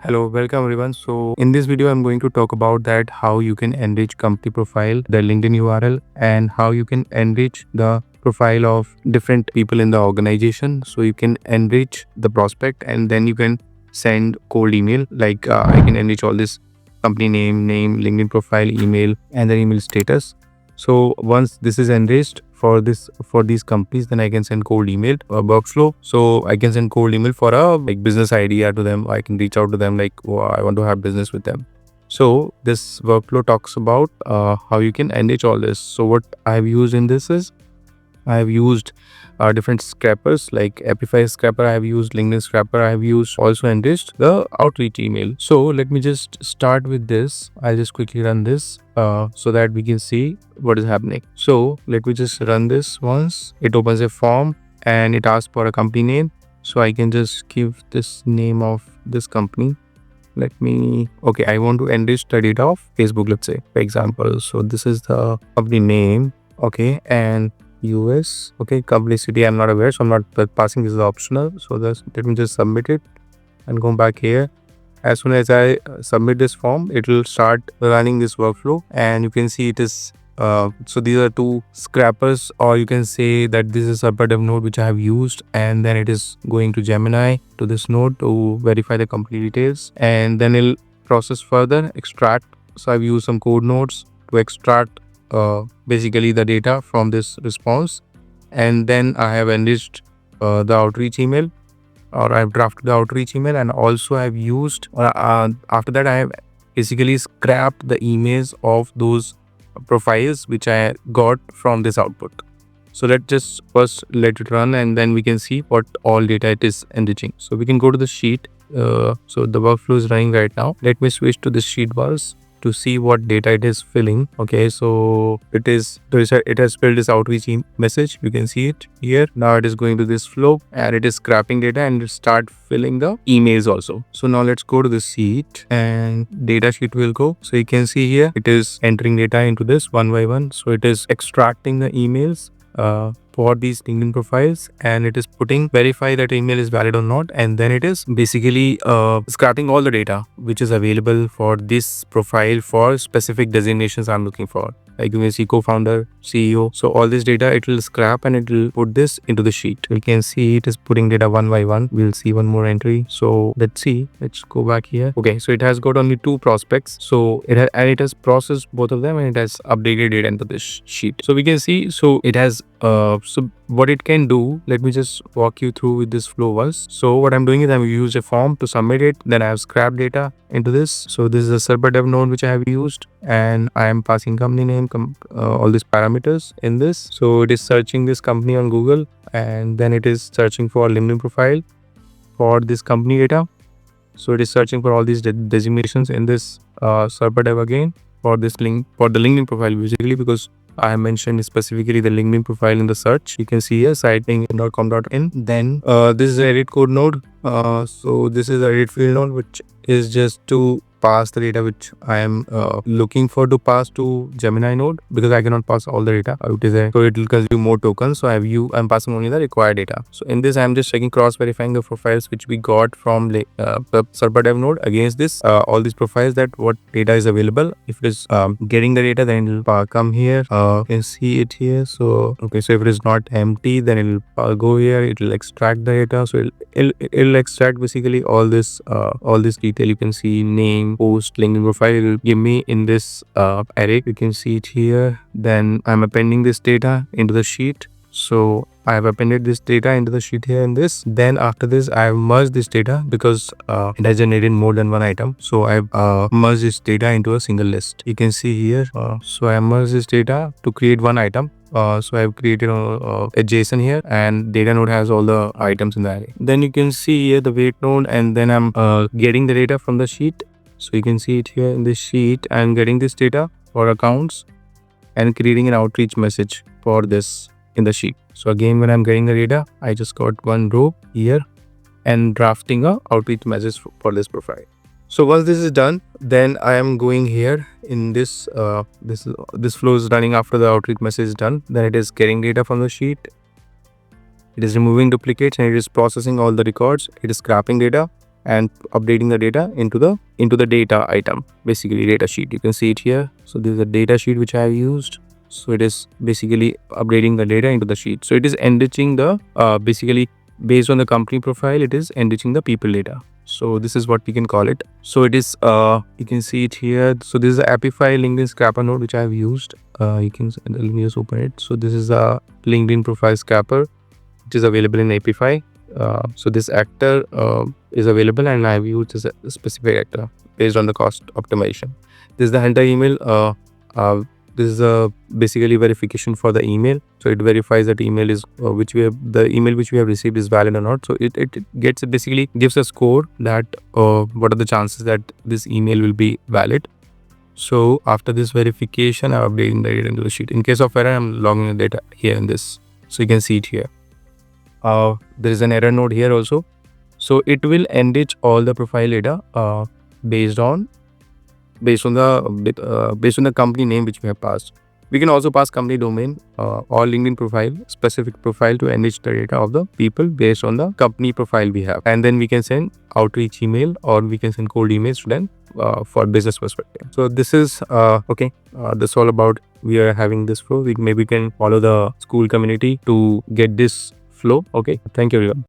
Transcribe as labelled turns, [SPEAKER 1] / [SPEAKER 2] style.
[SPEAKER 1] Hello, welcome everyone. So in this video, I'm going to talk about that how you can enrich company profile, the LinkedIn URL, and how you can enrich the profile of different people in the organization. So you can enrich the prospect and then you can send cold email. Like I can enrich all this company name, LinkedIn profile, email, and then email status. So once this is enriched for these companies, then I can send cold email workflow. So I can send cold email for a business idea to them. I can reach out to them like, oh, I want to have business with them. So this workflow talks about how you can enrich all this. So what I have used in this is I have used different scrapers like Apify scraper. I have used LinkedIn scraper. I have used also enriched the outreach email. So let me just start with this. I'll just quickly run this so that we can see what is happening. So let me just run this once. It opens a form and it asks for a company name. So I can just give this name of this company. Okay, I want to enrich the data of Facebook, let's say, for example. So this is the company name. Okay, and US. Okay, company city I'm not aware, so I'm not passing. This is optional. So let me just submit it and go back here. As soon as I submit this form, it will start running this workflow, and you can see it is so these are two scrappers, or you can say that this is a Serper.dev node which I have used, and then it is going to Gemini to this node to verify the company details, and then it'll process further, extract. So I've used some code nodes to extract basically the data from this response, and then I have enriched the outreach email, or I've drafted the outreach email, and also I've used after that I have basically scrapped the emails of those profiles which I got from this output. So let's just first let it run, and then we can see what all data it is enriching. So we can go to the sheet. So the workflow is running right now. Let me switch to the sheet bars to see what data it is filling. Okay, so it has filled this outreach message. You can see it here. Now it is going to this flow and it is scrapping data and start filling the emails also. So now let's go to the sheet, and data sheet will go. So you can see here it is entering data into this one by one. So it is extracting the emails for these LinkedIn profiles, and it is verify that email is valid or not, and then it is basically scrapping all the data which is available for this profile for specific designations I'm looking for. Like you can see co-founder, CEO. So all this data it will scrap and it will put this into the sheet. We can see it is putting data one by one. We'll see one more entry. So let's see. Let's go back here. Okay, so it has got only 2 prospects. So it has processed both of them, and it has updated data into this sheet. So we can see. So it has so what it can do, let me just walk you through with this flow once. So what I'm doing is I've used a form to submit it, then I have scrapped data into this. So this is a Serper.dev node which I have used, and I am passing company name, all these parameters in this. So it is searching this company on Google, and then it is searching for LinkedIn profile for this company data. So it is searching for all these designations in this Serper.dev again for this link for the LinkedIn profile, basically, because I have mentioned specifically the LinkedIn profile in the search. You can see here site.com.in. Then this is a edit code node. So this is a edit field node, which is just to pass the data which I am looking for to pass to Gemini node, because I cannot pass all the data. So it will consume more tokens. So I'm passing only the required data. So in this, I'm just checking cross-verifying the profiles which we got from the Serper.dev node against this all these profiles, that what data is available. If it is getting the data, then it will come here. You can see it here. So okay, so if it is not empty, then it will go here. It will extract the data. So it'll extract basically all this detail. You can see name, post, LinkedIn profile. It will give me in this array. You can see it here. Then I'm appending this data into the sheet. So I have appended this data into the sheet here in this. Then after this, I have merged this data because it has generated more than one item. So I've merged this data into a single list. You can see here. So I merged this data to create one item. So I've created a JSON here, and data node has all the items in the array. Then you can see here the wait node, and then I'm getting the data from the sheet. So you can see it here in this sheet. I'm getting this data for accounts and creating an outreach message for this in the sheet. So again, when I'm getting the data, I just got one row here and drafting a outreach message for this profile. So once this is done, then I am going here in this this flow is running after the outreach message is done. Then it is getting data from the sheet. It is removing duplicates, and it is processing all the records. It is scrapping data, and updating the data into the data item, basically data sheet. You can see it here. So this is a data sheet which I have used. So it is basically updating the data into the sheet. So it is enriching the basically based on the company profile, it is enriching the people data. So this is what we can call it. So it is you can see it here. So this is the Apify LinkedIn scrapper node which I have used. You can let me just open it. So this is a LinkedIn profile scrapper which is available in Apify. So this actor is available, and I have used this specific actor based on the cost optimization. This is the hunter email. This is basically verification for the email. So it verifies that email is the email which we have received is valid or not. So it gets basically gives a score that what are the chances that this email will be valid. So after this verification, I'm updating the data into the sheet. In case of error, I'm logging the data here in this. So you can see it here. There is an error node here also. So it will enrich all the profile data based on the company name which we have passed. We can also pass company domain or LinkedIn profile, specific profile, to enrich the data of the people based on the company profile we have. And then we can send outreach email, or we can send cold emails to them for business perspective. So this is okay. That's all about. We are having this flow. Maybe we can follow the school community to get this flow. Okay. Thank you everyone.